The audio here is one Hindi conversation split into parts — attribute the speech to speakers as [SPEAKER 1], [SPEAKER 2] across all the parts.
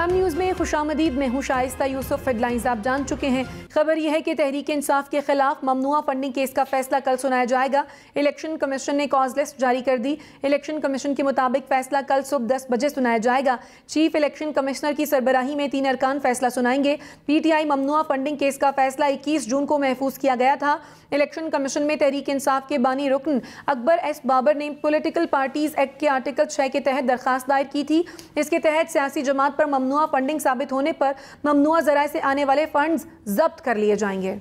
[SPEAKER 1] हम न्यूज़ में खुशामदीद में हूँ शाइस्ता यूसुफ। हेडलाइंस आप जान चुके हैं। खबर यह है कि तहरीक इंसाफ के खिलाफ ममनुआ फंडिंग केस का फैसला कल सुनाया जाएगा। इलेक्शन कमीशन ने कॉज लिस्ट जारी कर दी। इलेक्शन कमीशन के मुताबिक फैसला कल सुबह 10 बजे सुनाया जाएगा। चीफ इलेक्शन कमिश्नर की सरबराही में 3 अरकान फैसला सुनाएंगे। PTI ममनुआ फंडिंग केस का फैसला 21 जून को महफूज किया गया था। इलेक्शन कमीशन में तहरीक इंसाफ के बानी रुकन अकबर एस बाबर ने पॉलिटिकल पार्टीज एक्ट के आर्टिकल 6 के तहत दरखास्त दायर की थी। इसके तहत सियासी जमात पर ममनुआ फंडिंग साबित होने पर ममनुआ जराए से आने वाले फंड्स जब्त कर लिए जाएंगे।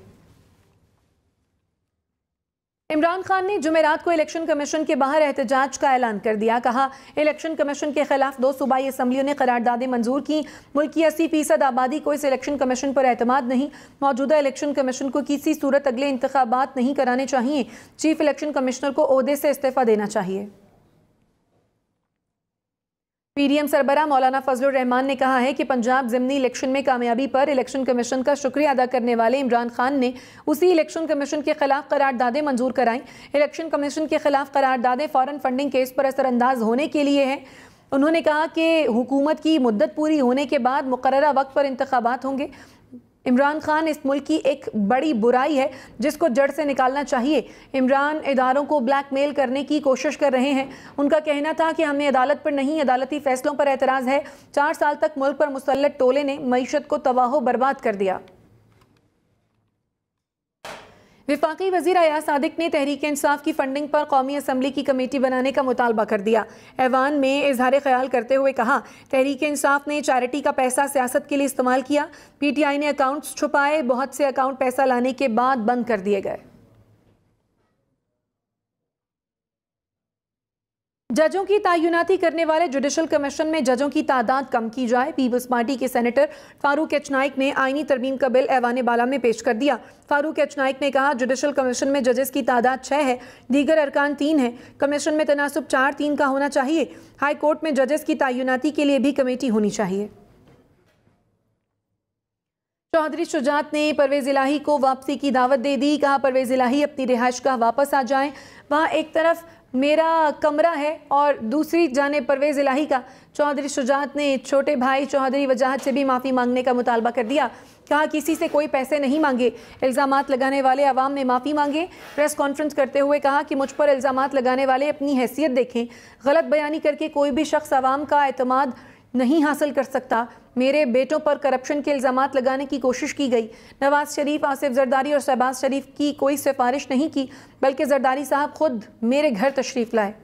[SPEAKER 1] इमरान खान ने जुमेरात को इलेक्शन कमीशन के बाहर एहतजाज का ऐलान कर दिया। कहा, इलेक्शन कमीशन के खिलाफ 2 सूबाई असम्बलियों ने करारदादें मंजूर की। मुल्क की 80% आबादी को इस इलेक्शन कमीशन पर एतमाद नहीं। मौजूदा इलेक्शन कमीशन को किसी सूरत अगले इंतखाबात नहीं कराने चाहिए। चीफ इलेक्शन कमिश्नर को ओहदे से इस्तीफा देना चाहिए। PDM सरबराह मौलाना फजलुर रहमान ने कहा है कि पंजाब ज़िमनी इलेक्शन में कामयाबी पर इलेक्शन कमीशन का शुक्रिया अदा करने वाले इमरान खान ने उसी इलेक्शन कमीशन के खिलाफ करारदादें मंजूर कराईं। इलेक्शन कमीशन के खिलाफ करारदादें फौरन फंडिंग केस पर असरअंदाज होने के लिए हैं। उन्होंने कहा कि हुकूमत की मुद्दत पूरी होने के बाद मुकर्ररा वक्त पर इंतखाबात होंगे। इमरान खान इस मुल्क की एक बड़ी बुराई है जिसको जड़ से निकालना चाहिए। इमरान इदारों को ब्लैकमेल करने की कोशिश कर रहे हैं। उनका कहना था कि हमें अदालत पर नहीं अदालती फैसलों पर एतराज़ है। 4 साल तक मुल्क पर मुसल्लत टोले ने मईशत को तबाह बर्बाद कर दिया। विफाकी वज़ीर अयाज सादिक ने तहरीक इंसाफ की फंडिंग पर कौमी असम्बली की कमेटी बनाने का मुतालबा कर दिया। ऐवान में इजहार ख्याल करते हुए कहा, तहरीक इंसाफ ने चैरिटी का पैसा सियासत के लिए इस्तेमाल किया। PTI ने अकाउंट्स छुपाए। बहुत से अकाउंट पैसा लाने के बाद बंद कर दिए गए। जजों की तैनाती करने वाले जुडिशल कमीशन में जजों की तादाद कम की जाए। पीपल्स पार्टी के सेनेटर फारूक एच नाइक ने आईनी तरमीम का बिल ऐवान बाला में पेश कर दिया। फारूक एच नाइक ने कहा, जुडिशल कमीशन में जजेस की तादाद 6 है, दीगर अरकान 3 है। कमीशन में तनासुब 4-3 का होना चाहिए। हाई कोर्ट में जजेस की तैनाती के लिए भी कमेटी होनी चाहिए। चौधरी शुजात ने परवेज़ इलाही को वापसी की दावत दे दी। कहा, परवेज़ इलाही अपनी रिहाइश गाह वापस आ जाएं। वहाँ एक तरफ मेरा कमरा है और दूसरी जाने परवेज़ इलाही का। चौधरी शुजात ने छोटे भाई चौधरी वजाहत से भी माफ़ी मांगने का मुतालबा कर दिया। कहा, किसी से कोई पैसे नहीं मांगे। इल्ज़ामात लगाने वाले अवाम ने माफ़ी मांगे। प्रेस कॉन्फ्रेंस करते हुए कहा कि मुझ पर इल्ज़ामात लगाने वाले अपनी हैसियत देखें। गलत बयानी करके कोई भी शख्स अवाम का एतमाद नहीं हासिल कर सकता। मेरे बेटों पर करप्शन के इल्ज़ामात लगाने की कोशिश की गई। नवाज शरीफ, आसिफ जरदारी और शहबाज शरीफ की कोई सिफारिश नहीं की, बल्कि जरदारी साहब खुद मेरे घर तशरीफ़ लाए।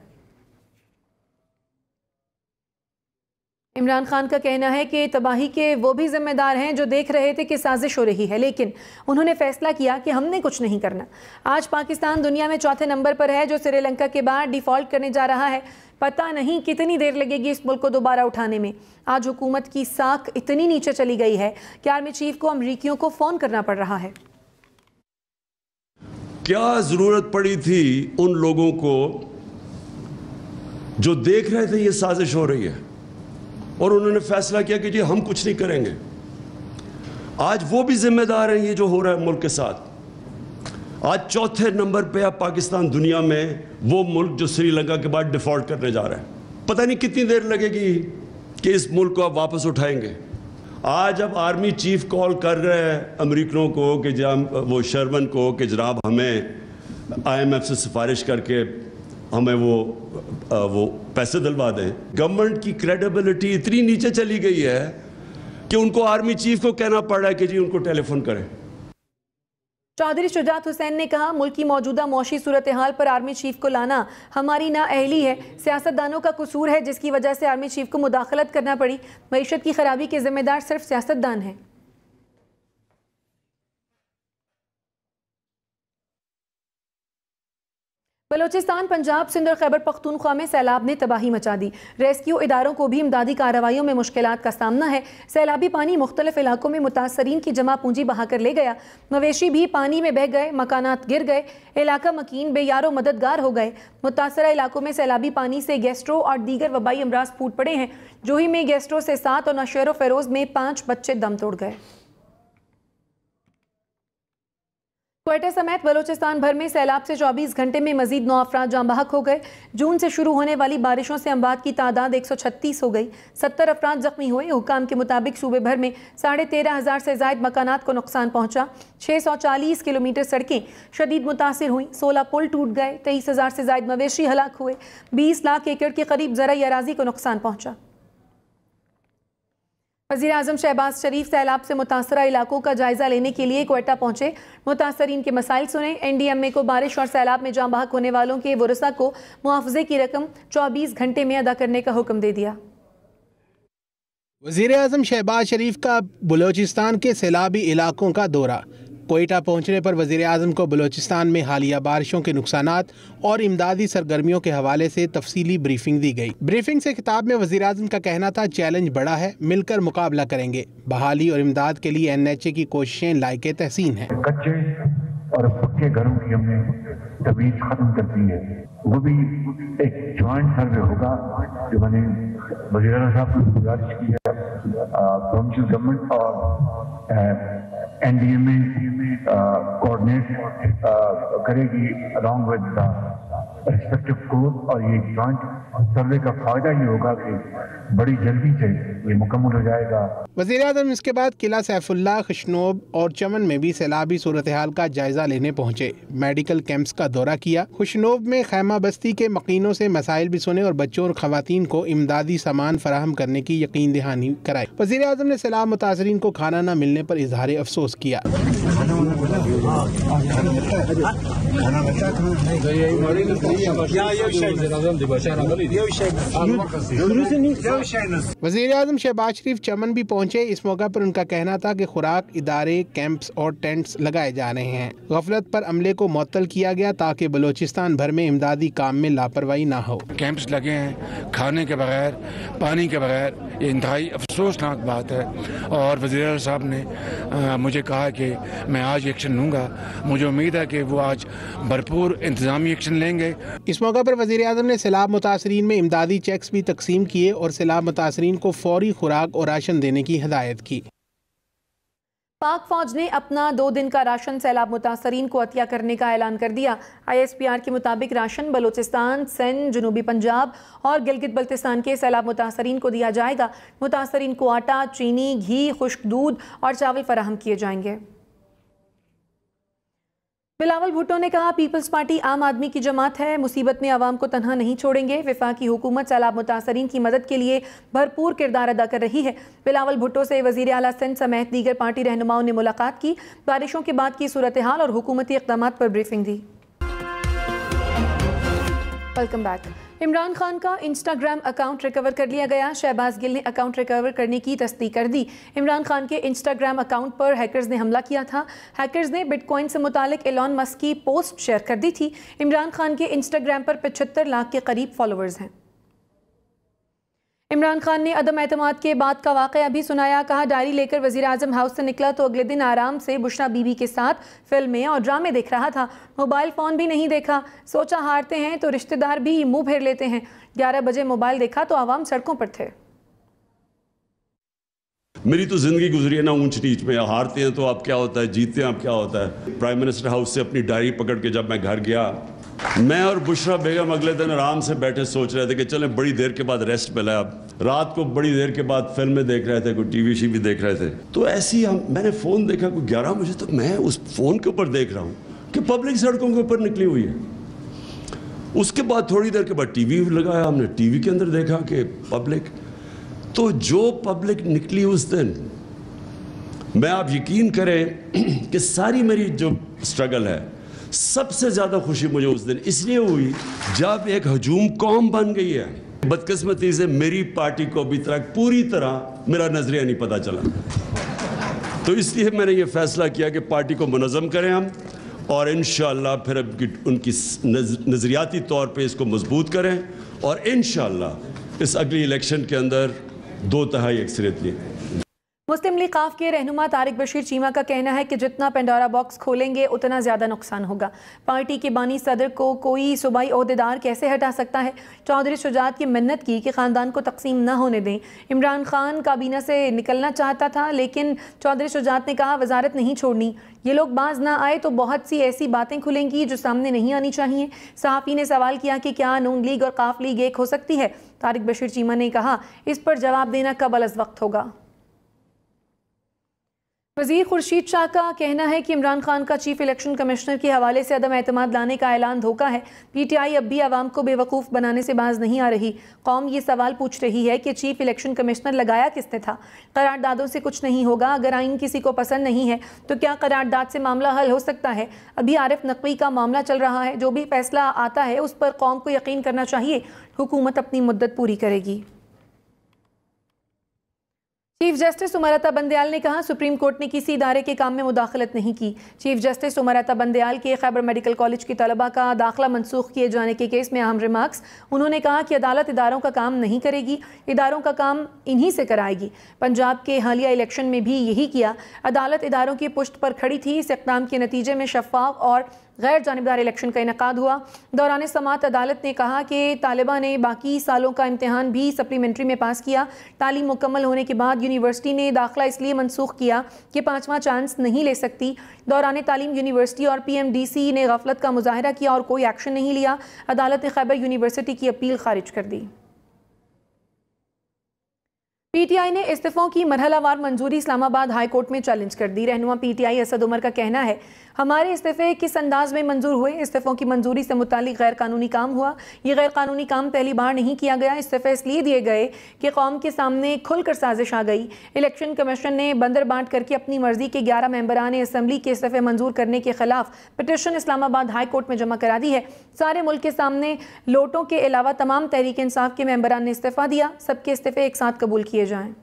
[SPEAKER 1] इमरान खान का कहना है कि तबाही के वो भी जिम्मेदार हैं जो देख रहे थे कि साजिश हो रही है, लेकिन उन्होंने फैसला किया कि हमने कुछ नहीं करना। आज पाकिस्तान दुनिया में 4थे नंबर पर है, जो श्रीलंका के बाद डिफ़ॉल्ट करने जा रहा है। पता नहीं कितनी देर लगेगी इस मुल्क को दोबारा उठाने में। आज हुकूमत की साख इतनी नीचे चली गई है कि आर्मी चीफ को अमरीकियों को फ़ोन करना पड़ रहा है।
[SPEAKER 2] क्या ज़रूरत पड़ी थी उन लोगों को जो देख रहे थे ये साजिश हो रही है और उन्होंने फैसला किया कि जी हम कुछ नहीं करेंगे। आज वो भी जिम्मेदार हैं ये जो हो रहा है मुल्क के साथ। आज 4थे नंबर पे अब पाकिस्तान दुनिया में, वो मुल्क जो श्रीलंका के बाद डिफॉल्ट करने जा रहा है। पता नहीं कितनी देर लगेगी कि इस मुल्क को आप वापस उठाएंगे। आज अब आर्मी चीफ कॉल कर रहे हैं अमेरिकनों को कि वो शर्मन को कि जनाब हमें IMF से सिफारिश करके हमें वो पैसे दिलवा दें। गवर्नमेंट की क्रेडिबिलिटी इतनी नीचे चली गई है कि उनको आर्मी चीफ को कहना पड़ रहा है कि जी उनको टेलीफोन करें।
[SPEAKER 1] चौधरी शुजात हुसैन ने कहा, मुल्क की मौजूदा मौशी सूरत हाल पर आर्मी चीफ को लाना हमारी नाअहली है। सियासतदानों का कसूर है जिसकी वजह से आर्मी चीफ को मुदाखलत करना पड़ी। मईशत की खराबी के जिम्मेदार सिर्फ सियासतदान हैं। बलोचिस्तान, पंजाब, सिंध और खैबर पख्तूनख्वा में सैलाब ने तबाही मचा दी। रेस्क्यू इदारों को भी इमदादी कार्रवाइयों में मुश्किलात का सामना है। सैलाबी पानी मुख्तलिफ इलाकों में मुतासरीन की जमा पूंजी बहाकर ले गया। मवेशी भी पानी में बह गए, मकानात गिर गए, इलाका मकीन बेयारो मददगार हो गए। मुतासरा इलाकों में सैलाबी पानी से गैस्ट्रो और दीगर वबाई अमराज फूट पड़े हैं। जोही में गैस्ट्रो से 7 और नौशेरो फेरोज में 5 बच्चे दम तोड़ गए। क्वेटा समेत बलोचिस्तान भर में सैलाब से 24 घंटे में मजीद 9 अफराद जाँ बहक हो गए। जून से शुरू होने वाली बारिशों से अमवात की तादाद 136 हो गई। 70 अफराद जख्मी हुए। हुकाम के मुताबिक सूबे भर में 13,500 से ज़ायद मकानात को नुकसान पहुंचा। 640 किलोमीटर सड़कें शदीद मुतासिर हुई। 16 पुल टूट गए। 23,000 से ज़ायद मवेशी हलाक हुए। 20 लाख एकड़ के करीब ज़राई अराजी को नुकसान पहुंचा। वज़ीर आज़म शहबाज शरीफ सैलाब से मुतासरा इलाकों का जायजा लेने के लिए क्वेटा पहुंचे। मुतासरीन के मसाइल सुने। NDMA को बारिश और सैलाब में जाँ बहक होने वालों के वरसा को मुआवजे की रकम 24 घंटे में अदा करने का हुक्म दे दिया।
[SPEAKER 3] वज़ीर आज़म शहबाज शरीफ का बलोचिस्तान के सैलाबी इलाकों का दौरा। क्वेटा पहुंचने पर वज़ीर आज़म को बलोचिस्तान में हालिया बारिशों के नुकसानात और इमदादी सरगर्मियों के हवाले से तफसीली ब्रीफिंग दी गई। ब्रीफिंग से खिताब में वज़ीर आज़म का कहना था, चैलेंज बड़ा है, मिलकर मुकाबला करेंगे। बहाली और इमदाद के लिए NHA की कोशिशें लायके तहसीन हैं।
[SPEAKER 4] कच्चे और पक्के घरों की हमने तमीज़ खत्म कर दी है। वो भी एक ज्वाइंट सर्वे होगा जो मैंने वज़ीर आज़म साहब को गुजारिश की है। प्रोविंशियल गवर्नमेंट और NDMA कोऑर्डिनेट करेगी अलॉन्ग विद रिस्पेक्टिव कोर्ट, और ये जॉइंट सर्वे का फायदा ये होगा कि बड़ी जल्दी से ये मुकम्मल हो जाएगा।
[SPEAKER 3] वज़ीर आज़म इसके बाद किला सैफुल्लाह, खुशनोब और चमन में भी सैलाबी सूरत हाल का जायजा लेने पहुंचे। मेडिकल कैंप्स का दौरा किया। खुशनोब में खैमा बस्ती के मकीनों से मसाइल भी सुने और बच्चों और खवातीन को इमदादी सामान फराहम करने की यकीन दहानी कराई। वज़ीर आज़म ने सैलाब मुतासरीन को खाना न मिलने पर इजहार अफसोस किया। वज़ीर आज़म शहबाज शरीफ चमन भी पहुंचे। इस मौका पर उनका कहना था कि खुराक इदारे, कैंप्स और टेंट्स लगाए जा रहे हैं। गफलत पर अमले को मुअत्तल किया गया ताकि बलोचिस्तान भर में इमदादी काम में लापरवाही ना हो।
[SPEAKER 5] कैंप्स लगे हैं खाने के बगैर, पानी के बगैर, ये इंतहाई अफसोसनाक बात है। और वज़ीर साहब ने मुझे कहा कि मैं आज एक्शन लूँगा। मुझे उम्मीद है कि वो आज भरपूर इंतजामी एक्शन लेंगे।
[SPEAKER 3] इस मौका पर वज़ीर आज़म ने सैलाब मुतासरीन में इमदादी चेक्स भी तकसीम किए और सैलाब मुतासरीन को फौरी खुराक और राशन देने की हिदायत की।
[SPEAKER 1] पाक फौज ने अपना 2 दिन का राशन सैलाब मुतासरीन को अतिया करने का ऐलान कर दिया। ISPR के मुताबिक राशन बलोचिस्तान, सिंध, जनूबी पंजाब और गिलगित बल्तिस्तान के सैलाब मुतासरीन को दिया जाएगा। मुतासरीन को आटा, चीनी, घी, खुश्क दूध और चावल फराहम किए जाएंगे। बिलावल भुट्टो ने कहा, पीपल्स पार्टी आम आदमी की जमात है, मुसीबत में आवाम को तन्हा नहीं छोड़ेंगे। वफाकी हुकूमत सैलाब मुतासरीन की मदद के लिए भरपूर किरदार अदा कर रही है। बिलावल भुट्टो से वज़ीर आला सिंध समेत दीगर पार्टी रहनुमाओं ने मुलाकात की। बारिशों के बाद की सूरत हाल और हुकूमती इक़दामात पर ब्रीफिंग दी। Welcome back. इमरान खान का इंस्टाग्राम अकाउंट रिकवर कर लिया गया। शहबाज गिल ने अकाउंट रिकवर करने की तस्दीक कर दी। इमरान खान के इंस्टाग्राम अकाउंट पर हैकर्स ने हमला किया था। हैकर्स ने बिटकॉइन से मुतालिक एलॉन मस्क की पोस्ट शेयर कर दी थी। इमरान खान के इंस्टाग्राम पर 75 लाख के करीब फॉलोअर्स हैं। इमरान खान ने अदम एतमाद के बाद का वाक़या भी सुनाया। कहा, डायरी लेकर वज़ीर आज़म हाउस से निकला तो अगले दिन आराम से बुशरा बीबी के साथ फिल्में और ड्रामे देख रहा था। मोबाइल फ़ोन भी नहीं देखा। सोचा हारते हैं तो रिश्तेदार भी मुंह फेर लेते हैं। 11 बजे मोबाइल देखा तो आवाम सड़कों पर थे।
[SPEAKER 2] मेरी तो ज़िंदगी गुजरी है ना ऊंच नीच में। हारते हैं तो अब क्या होता है, जीतते हैं अब क्या होता है। प्राइम मिनिस्टर हाउस से अपनी डायरी पकड़ के जब मैं घर गया, मैं और बुशरा बेगम अगले दिन आराम से बैठे सोच रहे थे कि चलें बड़ी देर के बाद रेस्ट मिला है। अब रात को बड़ी देर के बाद फिल्में देख रहे थे, कोई टीवी भी देख रहे थे। तो ऐसे ही मैंने फ़ोन देखा कोई 11 बजे तक। मैं उस फ़ोन के ऊपर देख रहा हूँ कि पब्लिक सड़कों के ऊपर निकली हुई है। उसके बाद थोड़ी देर के बाद टीवी लगाया हमने, टीवी के अंदर देखा कि पब्लिक, तो जो पब्लिक निकली उस दिन, मैं आप यकीन करें कि सारी मेरी जो स्ट्रगल है, सबसे ज़्यादा खुशी मुझे उस दिन इसलिए हुई जब एक हजूम कौम बन गई है। बदकिस्मती से मेरी पार्टी को अभी तक पूरी तरह मेरा नजरिया नहीं पता चला, तो इसलिए मैंने ये फैसला किया कि पार्टी को मुनज़्ज़म करें हम, और इंशाअल्लाह फिर उनकी नज़रियाती तौर पे इसको मजबूत करें, और इंशाअल्लाह इस अगली इलेक्शन के अंदर 2 तिहाई अक्सरियत लें।
[SPEAKER 1] मुस्लिम लीग काफ के रहनुमा तारिक बशीर चीमा का कहना है कि जितना पेंडोरा बॉक्स खोलेंगे उतना ज़्यादा नुकसान होगा। पार्टी के बानी सदर को कोई सूबाई ओहदेदार कैसे हटा सकता है। चौधरी शुजात की मिन्नत की कि ख़ानदान को तकसीम न होने दें। इमरान खान काबीना से निकलना चाहता था, लेकिन चौधरी शुजात ने कहा वजारत नहीं छोड़नी। ये लोग बाज ना आए तो बहुत सी ऐसी बातें खुलेंगी जो सामने नहीं आनी चाहिए। सहाफ़ी ने सवाल किया कि क्या नून लीग और काफ लीग एक हो सकती है। तारिक बशीर चीमा ने कहा इस पर जवाब देना कबल अज़ वक्त होगा। वज़ीर खुर्शीद शाह का कहना है कि इमरान खान का चीफ इलेक्शन कमिश्नर के हवाले से अदम एतमाद लाने का ऐलान धोखा है। PTI अब भी आवाम को बेवकूफ़ बनाने से बाज नहीं आ रही। कौम ये सवाल पूछ रही है कि चीफ इलेक्शन कमिश्नर लगाया किसने था। करारदादों से कुछ नहीं होगा। अगर आइन किसी को पसंद नहीं है तो क्या करारदाद से मामला हल हो सकता है। अभी आरिफ नकवी का मामला चल रहा है। जो भी फैसला आता है उस पर कौम को यकीन करना चाहिए। हुकूमत अपनी मुद्दत पूरी करेगी। चीफ जस्टिस उमर अता बंदयाल ने कहा सुप्रीम कोर्ट ने किसी इदारे के काम में मुदाखलत नहीं की। चीफ जस्टिस उमर अता बंदयाल के खैबर मेडिकल कॉलेज की तलबा का दाखिला मनसूख किए जाने के केस में अहम रिमार्क्स। उन्होंने कहा कि अदालत इदारों का काम नहीं करेगी, इदारों का काम इन्हीं से कराएगी। पंजाब के हालिया इलेक्शन में भी यही किया। अदालत इदारों की पुष्ट पर खड़ी थी। इस इक़दाम के नतीजे में शफाफ और गैर जानिबदार इलेक्शन का इनकाद हुआ। दौरान समाअत अदालत ने कहा कि तालिबा ने बाकी सालों का इम्तिहान भी सप्लीमेंट्री में पास किया। तालीम मुकम्मल होने के बाद यूनिवर्सिटी ने दाखिला इसलिए मनसूख किया कि 5वां चांस नहीं ले सकती। दौरान तालीम यूनिवर्सिटी और PMDC ने गफलत का मुजाहरा किया और कोई एक्शन नहीं लिया। अदालत ने खैबर यूनिवर्सिटी की अपील खारिज कर दी। PTI ने इस्तीफों की मरहलावार मंजूरी इस्लामाबाद हाई कोर्ट में चैलेंज कर दी। रहनुमा PTI असद उमर का कहना है हमारे इस्तीफे किस अंदाज में मंजूर हुए। इस्तीफों की मंजूरी से मुतालिक गैर कानूनी काम हुआ। ये गैर कानूनी काम पहली बार नहीं किया गया। इस्तीफे इसलिए दिए गए कि कौम के सामने खुलकर साजिश आ गई। इलेक्शन कमीशन ने बंदर बांट करके अपनी मर्जी के 11 मेंबरान असम्बली के इस्तीफे मंजूर करने के खिलाफ पिटीशन इस्लामाबाद हाई कोर्ट में जमा करा दी है। सारे मुल्क के सामने लोटों के अलावा तमाम तहरीक इंसाफ के मेंबरान ने इस्तीफा दिया। सबके इस्तीफे एक साथ कबूल किए जाएं।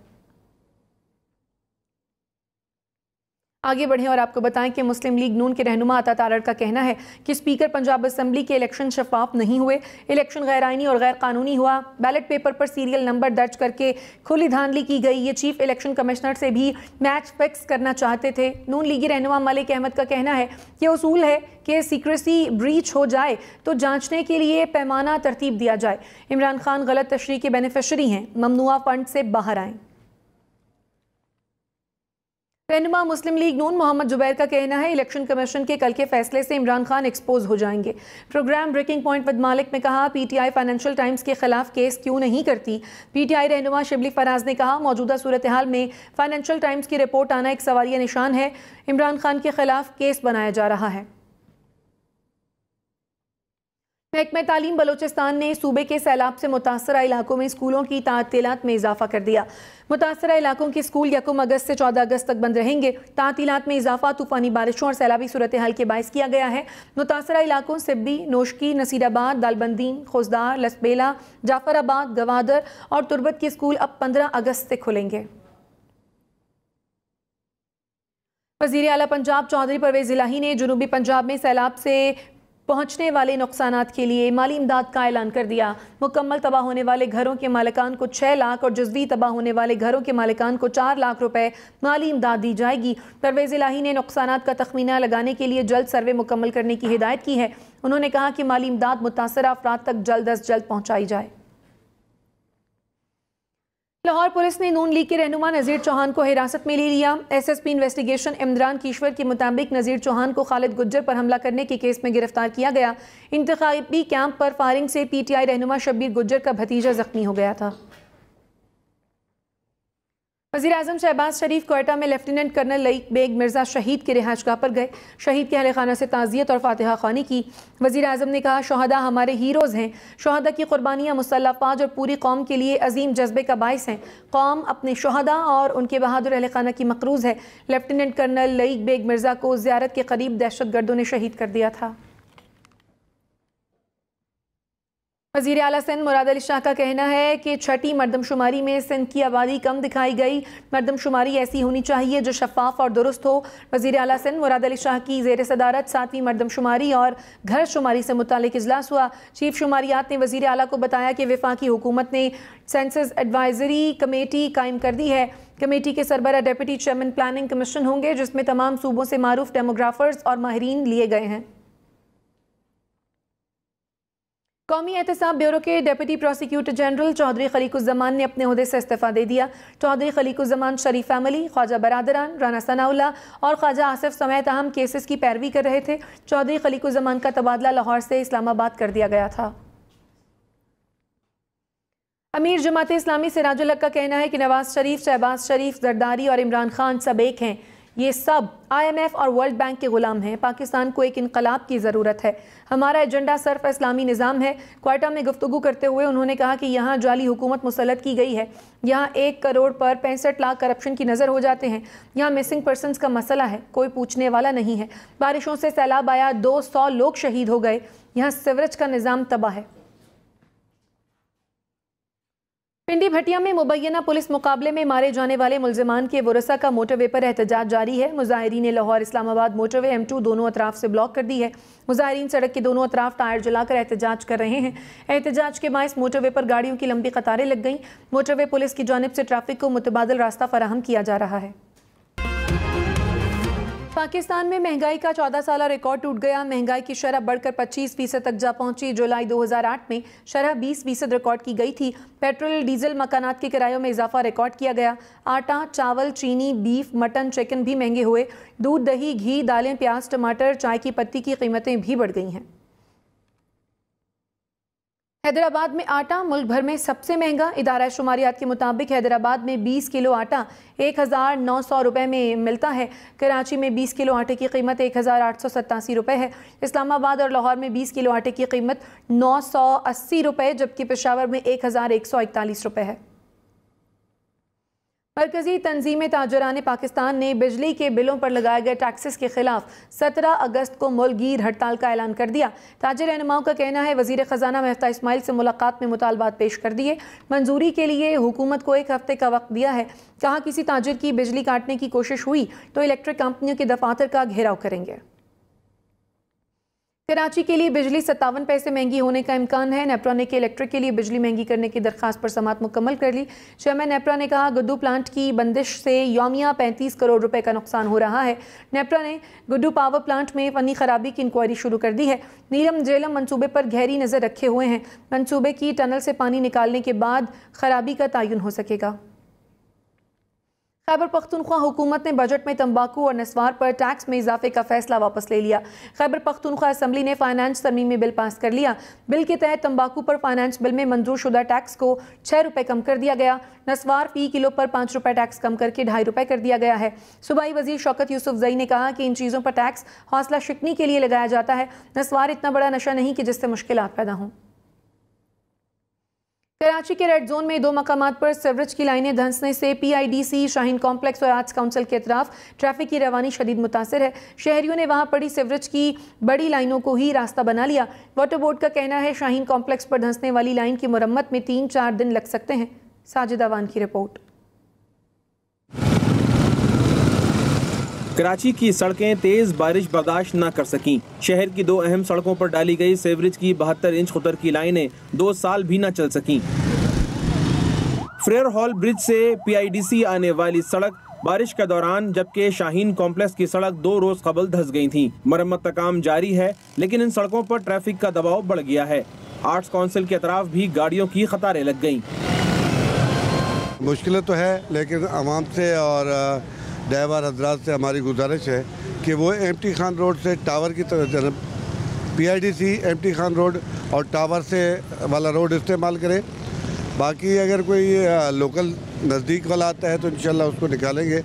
[SPEAKER 1] आगे बढ़ें और आपको बताएं कि मुस्लिम लीग नून के रहनुमा अता तारड़ का कहना है कि स्पीकर पंजाब असम्बली के इलेक्शन शफाफ नहीं हुए। इलेक्शन गैर आइनी और गैर कानूनी हुआ। बैलेट पेपर पर सीरियल नंबर दर्ज करके खुली धांधली की गई। ये चीफ इलेक्शन कमिश्नर से भी मैच फिक्स करना चाहते थे। नून लीगी रहनुमा मलिक अहमद का कहना है कि उसूल है कि सीक्रेसी ब्रीच हो जाए तो जांचने के लिए पैमाना तरतीब दिया जाए। इमरान खान गलत तशरीह के बेनिफिशरी हैं, ममनुआ फंड से बाहर आएँ। रहनुमा मुस्लिम लीग नून मोहम्मद जुबैर का कहना है इलेक्शन कमीशन के कल के फैसले से इमरान खान एक्सपोज हो जाएंगे। प्रोग्राम ब्रेकिंग पॉइंट विद मालिक में कहा PTI फाइनेंशियल टाइम्स के खिलाफ केस क्यों नहीं करती। PTI रहनुमा शिबली फराज ने कहा मौजूदा सूरत हाल में फाइनेंशियल टाइम्स की रिपोर्ट आना एक सवालिया निशान है। इमरान खान के खिलाफ केस बनाया जा रहा है। महकमा तालीम बलोचिस्तान ने सूबे के सैलाब से मुतासरा इलाकों में स्कूलों की तातीलात में इजाफा कर दिया। मुतासरा इलाकों के स्कूल 1 अगस्त से 14 अगस्त तक बंद रहेंगे। तातीलात में इजाफा तूफानी बारिशों और सैलाबी सूरत हाल के बायस किया गया है। मुतासरा इलाकों सिब्बी, नोशकी, नसीराबाद, दालबंदीन, खुजदार, लसबेला, जाफराबाद, गवादर और तुरबत के स्कूल अब 15 अगस्त से खुलेंगे। वज़ीर आला पंजाब चौधरी परवेज़ इलाही ने जनूबी पंजाब में सैलाब से पहुंचने वाले नुकसानात के लिए माली इमदाद का ऐलान कर दिया। मुकम्मल तबाह होने वाले घरों के मालिकान को 6 लाख और जुज़वी तबाह होने वाले घरों के मालिकान को 4 लाख रुपए माली इमदाद दी जाएगी। परवेज़ इलाही ने नुकसानात का तखमीना लगाने के लिए जल्द सर्वे मुकम्मल करने की हिदायत की है। उन्होंने कहा कि माली इमदाद मुतासरा अफराद तक जल्द अज जल्द पहुँचाई जाए। लाहौर पुलिस ने नून लीग के रहनुमा नज़ीर चौहान को हिरासत में ले लिया। SSP इन्वेस्टिगेशन इमरान कीश्वर के मुताबिक नज़ीर चौहान को खालिद गुज्जर पर हमला करने के केस में गिरफ्तार किया गया। इंतखाबी कैंप पर फायरिंग से PTI रहनुमा शब्बीर गुज्जर का भतीजा जख्मी हो गया था। वज़ीर-ए-आज़म शहबाज शरीफ कोयटा में लेफ्टिनेंट कर्नल लईक बेग मिर्ज़ा शहीद के रिहाइशगाह पर गए। शहीद के अहले खाना से ताज़ियत और फातिहा ख़्वानी की। वज़ीर-ए-आज़म ने कहा शहदा हमारे हीरोज़ हैं। शहदा की क़ुरबानियाँ मुसल्लह फ़ौज और पूरी कौम के लिए अजीम जज्बे का बाइस हैं। कौम अपने शहदा और उनके बहादुर अहले खाना की मक़रूज़ है। लेफ्टिनेंट कर्नल लईक बेग मिर्ज़ा को ज़ियारत के करीब दहशतगर्दों ने शहीद कर दिया था। वज़ीर आला सिंध मुराद अली शाह का कहना है कि छठी मरदमशुमारी में सिंध की आबादी कम दिखाई गई। मरदमशुमारी ऐसी होनी चाहिए जो शफाफ और दुरुस्त हो। वज़ीर आला सिंध मुराद अली शाह की ज़ेर सदारत 7वीं मरदमशुमारी और घर शुमारी से मुतालिक इजलास हुआ। चीफ शुमारियात ने वज़ीर आला को बताया कि वफाकी हुकूमत ने सेंसस एडवाइजरी कमेटी कायम कर दी है। कमेटी के सरबरा डिप्टी चेयरमैन प्लानिंग कमीशन होंगे, जिसमें तमाम सूबों से मारूफ डेमोग्राफर्स और माहिरीन लिए गए हैं। कौमी एहतसाब ब्यूरो के डिप्टी प्रोसिक्यूटर जनरल चौधरी खलीकुज़्ज़मान ने अपने ओहदे से इस्तीफ़ा दे दिया। चौधरी खलीकुज़्ज़मान शरीफ फैमिली, ख्वाजा बरादरान, राना सनाउल्लाह और ख्वाजा आसिफ समेत अहम केसेस की पैरवी कर रहे थे। चौधरी खलीकुज़्ज़मान का तबादला लाहौर से इस्लामाबाद कर दिया गया था। अमीर जमात इस्लामी सिराजुल हक का कहना है कि नवाज शरीफ, शहबाज शरीफ, जरदारी और इमरान खान सब एक हैं। ये सब IMF और वर्ल्ड बैंक के गुलाम हैं। पाकिस्तान को एक इनकलाब की ज़रूरत है। हमारा एजेंडा सिर्फ इस्लामी निज़ाम है। क्वेटा में गुफ्तगू करते हुए उन्होंने कहा कि यहाँ जाली हुकूमत मुसल्लत की गई है। यहाँ 1 करोड़ पर 65 लाख करप्शन की नज़र हो जाते हैं। यहाँ मिसिंग पर्सनस का मसला है, कोई पूछने वाला नहीं है। बारिशों से सैलाब आया, 200 लोग शहीद हो गए। यहाँ सीवरेज का निज़ाम तबाह है। पिंडी भटिया में मुबैना पुलिस मुकाबले में मारे जाने वाले मुलजिमान के वरसा का मोटरवे पर एहतजाज जारी है। मुजाहिरीन ने लाहौर इस्लामाबाद मोटरवे M2 दोनों अतराफ से ब्लॉक कर दी है। मुजाहिरीन सड़क के दोनों अतराफ टायर जलाकर एहतजाज कर रहे हैं। एहतजाज के बायस मोटरवे पर गाड़ियों की लंबी कतारें लग गईं। मोटरवे पुलिस की जानिब से ट्रैफिक को मुतबादिल रास्ता फराहम किया जा रहा है। पाकिस्तान में महंगाई का 14 साला रिकॉर्ड टूट गया। महंगाई की शरह बढ़कर 25% तक जा पहुंची। जुलाई 2008 में शरह 20% रिकॉर्ड की गई थी। पेट्रोल, डीजल, मकानात के किरायों में इजाफा रिकॉर्ड किया गया। आटा, चावल, चीनी, बीफ, मटन, चिकन भी महंगे हुए। दूध, दही, घी, दालें, प्याज, टमाटर, चाय की पत्ती की कीमतें भी बढ़ गई हैं। हैदराबाद में आटा मुल्क भर में सबसे महंगा। इदारा शुमारियात के मुताबिक हैदराबाद में 20 किलो आटा 1900 रुपये में मिलता है। कराची में 20 किलो आटे की कीमत 1887 रुपये है। इस्लामाबाद और लाहौर में 20 किलो आटे की कीमत 980 रुपये, जबकि पेशावर में 1141 रुपये है। मरकजी तंजीम ताजरान पाकिस्तान ने बिजली के बिलों पर लगाए गए टैक्सेस के खिलाफ 17 अगस्त को मुल्कगीर हड़ताल का ऐलान कर दिया। ताजिर रहनुमाओं का कहना है वजीर ख़जाना महफ्ता इस्माइल से मुलाकात में मुतालबात पेश कर दिए। मंजूरी के लिए हुकूमत को 1 हफ्ते का वक्त दिया है। कहा किसी ताजिर की बिजली काटने की कोशिश हुई तो इलेक्ट्रिक कंपनियों के दफातर का घेराव करेंगे। कराची के लिए बिजली 57 पैसे महंगी होने का इम्कान है। नेपरा ने के इलेक्ट्रिक के लिए बिजली महंगी करने की दरखास्त पर समाअत मुकम्मल कर ली। चेयरमैन नेपरा ने कहा गुड्डू प्लांट की बंदिश से यौमिया 35 करोड़ रुपए का नुकसान हो रहा है। नेपरा ने गुड्डू पावर प्लांट में फनी खराबी की इंक्वायरी शुरू कर दी है। नीलम जेलम मंसूबे पर गहरी नज़र रखे हुए हैं। मंसूबे की टनल से पानी निकालने के बाद खराबी का तयन हो सकेगा। खैबर पख्तूनख्वा हुकूमत ने बजट में तंबाकू और नस्वार पर टैक्स में इजाफे का फैसला वापस ले लिया। खैबर पख्तूनख्वा असम्बली ने फाइनेंस तरमीमी बिल पास कर लिया। बिल के तहत तंबाकू पर फाइनेंस बिल में मंजूर शुदा टैक्स को 6 रुपये कम कर दिया गया। नस्वार फी किलो पर 5 रुपये टैक्स कम करके 2.5 रुपये कर दिया गया है। सूबाई वजीर शौकत यूसुफजई ने कहा कि इन चीज़ों पर टैक्स हौसला शिकनी के लिए लगाया जाता है। नस्वार इतना बड़ा नशा नहीं कि जिससे मुश्किलात पैदा हों। कराची के रेड जोन में 2 मकामात पर सीवरेज की लाइनें धंसने से PIDC, शाहीन कॉम्प्लेक्स और आर्ट्स काउंसिल के अतराफ ट्रैफिक की रवानी शदीद मुतासर है। शहरियों ने वहां पड़ी सीवरेज की बड़ी लाइनों को ही रास्ता बना लिया। वाटर बोर्ड का कहना है शाहीन कॉम्प्लेक्स पर धंसने वाली लाइन की मुरम्मत में 3-4 दिन लग सकते हैं। साजिद अवान की रिपोर्ट।
[SPEAKER 6] कराची की सड़कें तेज बारिश बर्दाश्त न कर सकीं। शहर की 2 अहम सड़कों पर डाली गई सीवरेज की 72 इंच खुतर की लाइनें 2 साल भी न चल सकीं। फ्रेयर हॉल ब्रिज से PIDC आने वाली सड़क बारिश के दौरान, जबकि शाहीन कॉम्प्लेक्स की सड़क 2 रोज कबल धंस गई थी। मरम्मत का काम जारी है, लेकिन इन सड़कों पर ट्रैफिक का दबाव बढ़ गया है। आर्ट्स काउंसिल के अतराफ भी गाड़ियों की कतारें लग गईं।
[SPEAKER 7] मुश्किल तो है, लेकिन आवाम से और ड्राइवर हजरात से हमारी गुजारिश है कि वो एमटी खान रोड से टावर की तरफ PIDC एमटी खान रोड और टावर से वाला रोड इस्तेमाल करें। बाकी अगर कोई लोकल नज़दीक वाला आता है तो इंशाल्लाह उसको निकालेंगे।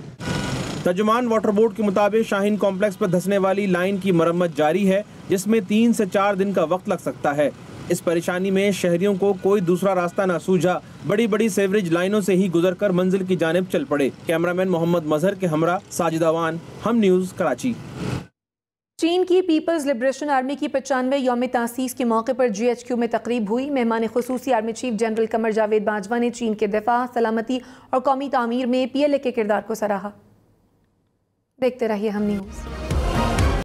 [SPEAKER 6] तर्जुमान वाटर बोर्ड के मुताबिक शाहीन कॉम्प्लेक्स पर धंसने वाली लाइन की मरम्मत जारी है, जिसमें 3 से 4 दिन का वक्त लग सकता है। इस परेशानी में शहरियों को कोई दूसरा रास्ता न सूझा, बड़ी बड़ी सीवरेज लाइनों से ही गुजरकर मंजिल की जानिब चल पड़े। कैमरामैन मोहम्मद मजहर के हमरा साजिद अवान, हम न्यूज़, कराची।
[SPEAKER 1] चीन की पीपल्स लिबरेशन आर्मी की 95वें यौम तासीस के मौके पर GHQ में तकरीब हुई। मेहमान खुसूसी army chief general Qamar Javed Bajwa ने चीन के दिफा, सलामती और कौमी तामीर में PLA के किरदार को सराहा। देखते रहिए हम न्यूज़।